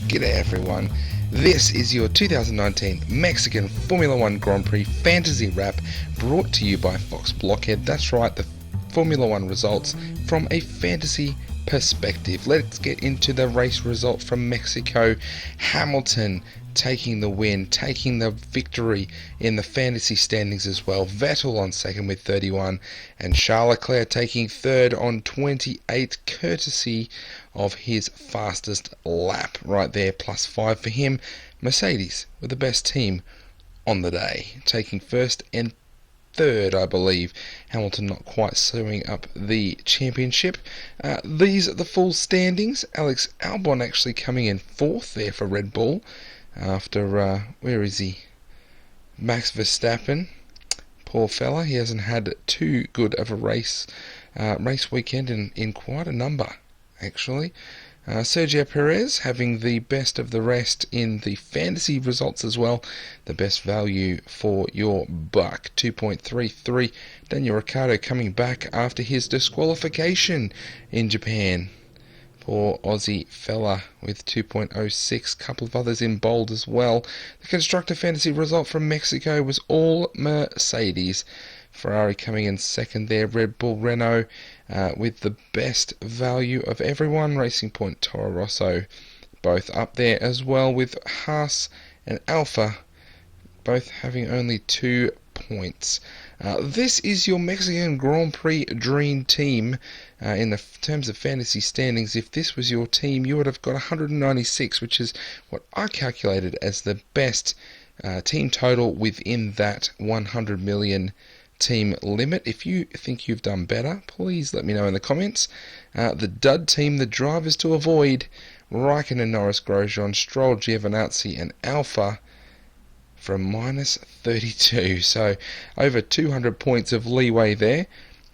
G'day everyone, this is your 2019 Mexican Formula One Grand Prix Fantasy Wrap brought to you by Fox Blockhead. That's right, the Formula One results from a fantasy perspective. Let's get into the race result from Mexico. Hamilton taking the win, taking the victory in the fantasy standings as well. Vettel on second with 31 and Charles Leclerc taking third on 28 courtesy of his fastest lap right there, +5 for him. Mercedes were the best team on the day, taking first and third, I believe. Hamilton not quite sewing up the championship. These are the full standings. Alex Albon actually coming in fourth there for Red Bull after, where is he? Max Verstappen. Poor fella, he hasn't had too good of a race weekend in quite a number, actually. Sergio Perez having the best of the rest in the fantasy results as well. The best value for your buck, 2.33. Daniel Ricciardo coming back after his disqualification in Japan. Poor Aussie fella with 2.06. Couple of others in bold as well. The constructor fantasy result from Mexico was all Mercedes. Ferrari coming in second there. Red Bull, Renault with the best value of everyone. Racing Point, Toro Rosso both up there as well, with Haas and Alfa both having only 2 points. This is your Mexican Grand Prix Dream Team in the terms of fantasy standings. If this was your team, you would have got 196, which is what I calculated as the best team total within that 100 million team limit. If you think you've done better, please let me know in the comments. The dud team, the drivers to avoid: Raikkonen, Norris, Grosjean, Stroll, Giovinazzi and Alfa from -32. So over 200 points of leeway there,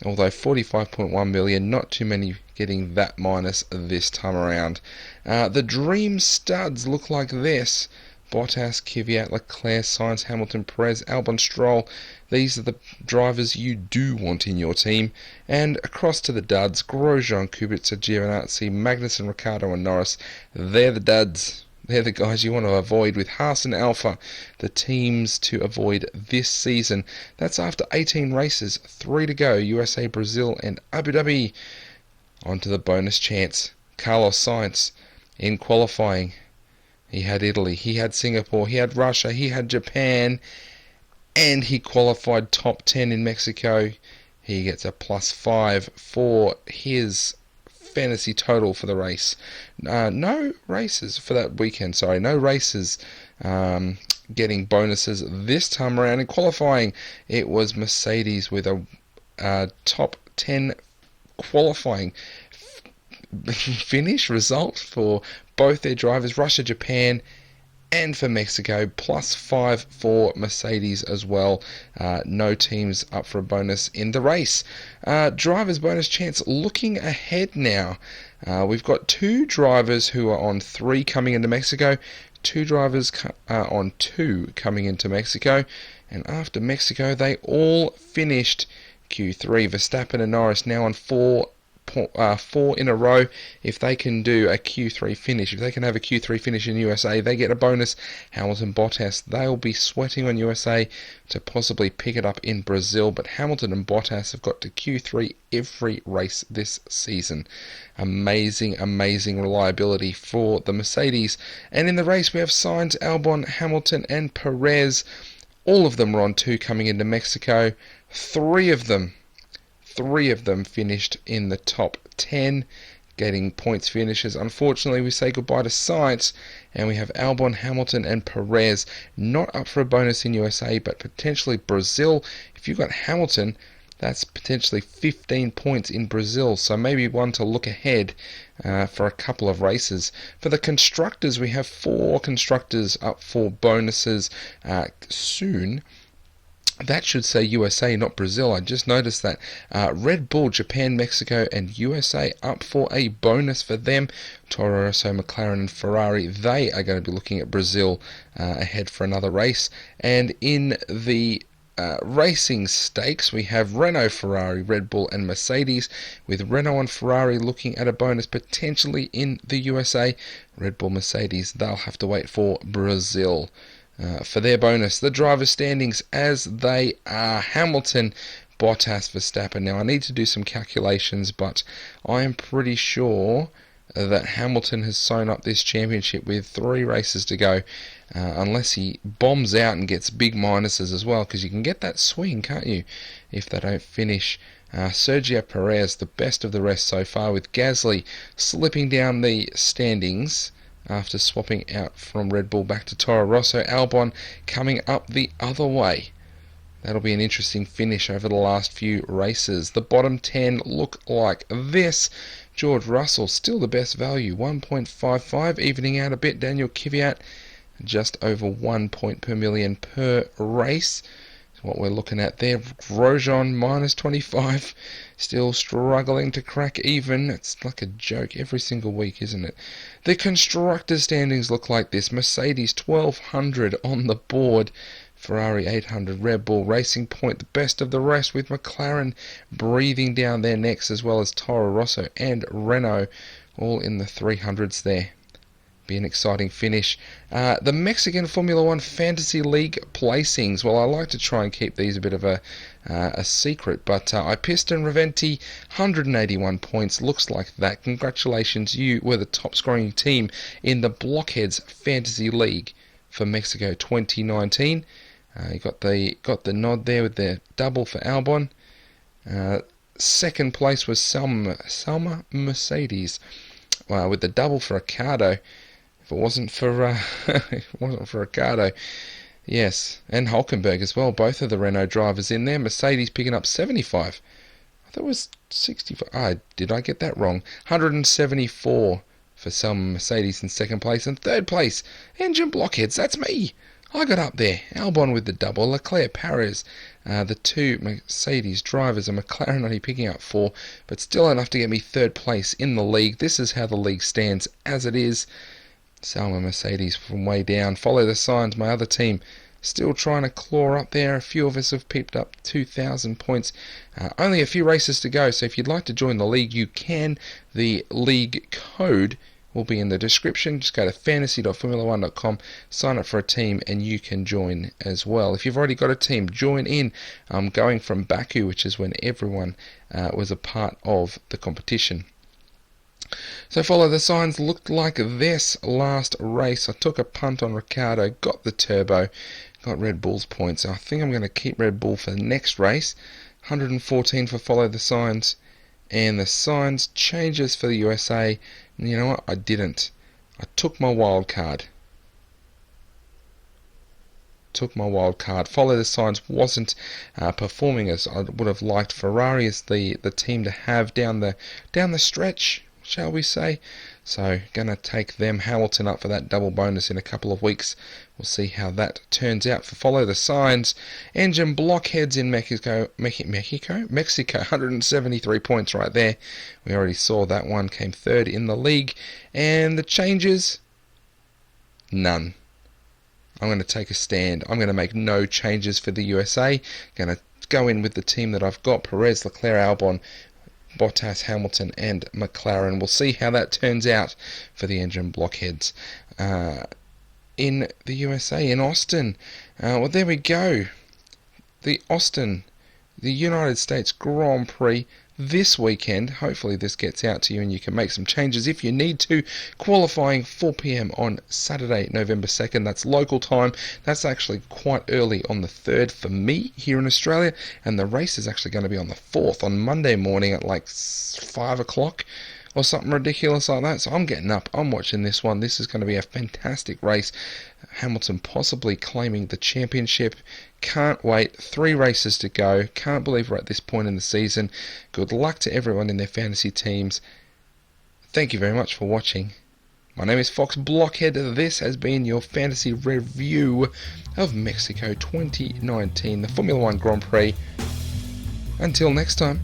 although 45.1 million, not too many getting that minus this time around. The dream studs look like this: Bottas, Kvyat, Leclerc, Sainz, Hamilton, Perez, Albon, Stroll. These are the drivers you do want in your team. And across to the duds: Grosjean, Kubica, Giovinazzi, Magnussen, Ricciardo and Norris. They're the duds. They're the guys you want to avoid with Haas and Alfa, the teams to avoid this season. That's after 18 races, 3 to go: USA, Brazil and Abu Dhabi. On to the bonus chance. Carlos Sainz in qualifying. He had Italy, he had Singapore, he had Russia, he had Japan, and he qualified top 10 in Mexico. He gets a +5 for his fantasy total for the race. No races for that weekend, no races getting bonuses this time around. In qualifying, it was Mercedes with a top 10 qualifying finish result for both their drivers, Russia, Japan and for Mexico. +5 for Mercedes as well. No teams up for a bonus in the race. Drivers bonus chance looking ahead now. We've got 2 drivers who are on 3 coming into Mexico, 2 drivers on 2 coming into Mexico, and after Mexico they all finished Q3. Verstappen and Norris now on 4 in a row. If they can do a Q3 finish, if they can have a Q3 finish in USA, they get a bonus. Hamilton, Bottas, they'll be sweating on USA to possibly pick it up in Brazil, but Hamilton and Bottas have got to Q3 every race this season. Amazing reliability for the Mercedes. And in the race we have Sainz, Albon, Hamilton and Perez. All of them were on 2 coming into Mexico. Three of them finished in the top 10, getting points finishes. Unfortunately, we say goodbye to Sainz, and we have Albon, Hamilton and Perez not up for a bonus in USA, but potentially Brazil. If you've got Hamilton, that's potentially 15 points in Brazil, so maybe one to look ahead for a couple of races. For the constructors, we have 4 constructors up for bonuses soon. That should say USA, not Brazil. I just noticed that. Red Bull, Japan, Mexico, and USA up for a bonus for them. Toro Rosso, McLaren, and Ferrari, they are going to be looking at Brazil ahead for another race. And in the racing stakes, we have Renault, Ferrari, Red Bull, and Mercedes, with Renault and Ferrari looking at a bonus potentially in the USA. Red Bull, Mercedes, they'll have to wait for Brazil for their bonus. The driver standings as they are: Hamilton, Bottas, Verstappen. Now I need to do some calculations, but I am pretty sure that Hamilton has sewn up this championship with 3 races to go, unless he bombs out and gets big minuses as well, because you can get that swing, can't you, if they don't finish. Sergio Perez, the best of the rest so far, with Gasly slipping down the standings after swapping out from Red Bull back to Toro Rosso. Albon coming up the other way. That'll be an interesting finish over the last few races. The bottom 10 look like this. George Russell, still the best value, 1.55, evening out a bit. Daniel Kvyat, just over 1 point per million per race. What we're looking at there. Grosjean, minus 25, still struggling to crack even. It's like a joke every single week, isn't it? The constructors' standings look like this. Mercedes 1200 on the board, Ferrari 800, Red Bull Racing Point the best of the rest, with McLaren breathing down their necks, as well as Toro Rosso and Renault all in the 300s there. Be an exciting finish. The Mexican Formula One Fantasy League placings. Well, I like to try and keep these a bit of a secret, but I Piston Reventi, 181 points. Looks like that. Congratulations, you were the top scoring team in the Blockheads Fantasy League for Mexico 2019. You got the nod there with the double for Albon. Second place was Selma Mercedes, with the double for Ricardo. If it wasn't for Ricardo, yes, and Hulkenberg as well. Both of the Renault drivers in there. Mercedes picking up 75. I thought it was 65. Did I get that wrong? 174 for some Mercedes in second place, and third place, Engine Blockheads. That's me. I got up there. Albon with the double. Leclerc, Perez, the 2 Mercedes drivers, and McLaren only picking up 4, but still enough to get me third place in the league. This is how the league stands as it is. Salma Mercedes from way down. Follow the Signs, my other team, still trying to claw up there. A few of us have peeped up 2,000 points. Only a few races to go, so if you'd like to join the league, you can. The league code will be in the description. Just go to fantasy.formula1.com, sign up for a team, and you can join as well. If you've already got a team, join in. I'm going from Baku, which is when everyone was a part of the competition. So Follow the Signs looked like this last race. I took a punt on Ricardo, got the turbo, got Red Bull's points. I think I'm going to keep Red Bull for the next race. 114 for Follow the Signs. And the Signs changes for the USA. And you know what? I didn't. I took my wild card. Follow the Signs wasn't performing as I would have liked. Ferrari is the team to have down the stretch, shall we say. So gonna take them. Hamilton up for that double bonus in a couple of weeks. We'll see how that turns out for Follow the Signs. Engine Blockheads in Mexico, 173 points right there. We already saw that one, came third in the league. And the changes, none. I'm going to take a stand. I'm going to make no changes for the USA. Going to go in with the team that I've got: Perez, Leclerc, Albon, Bottas, Hamilton, and McLaren. We'll see how that turns out for the Engine Blockheads. In the USA, in Austin, well, there we go. The United States Grand Prix this weekend. Hopefully this gets out to you and you can make some changes if you need to. Qualifying 4 p.m. on Saturday, November 2nd. That's local time. That's actually quite early on the 3rd for me here in Australia. And the race is actually going to be on the 4th, on Monday morning at like 5 o'clock or something ridiculous like that. So I'm getting up. I'm watching this one. This is going to be a fantastic race. Hamilton possibly claiming the championship. Can't wait. 3 races to go. Can't believe we're at this point in the season. Good luck to everyone in their fantasy teams. Thank you very much for watching. My name is Fox Blockhead. This has been your fantasy review of Mexico 2019, the Formula 1 Grand Prix. Until next time,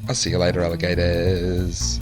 I'll see you later, alligators.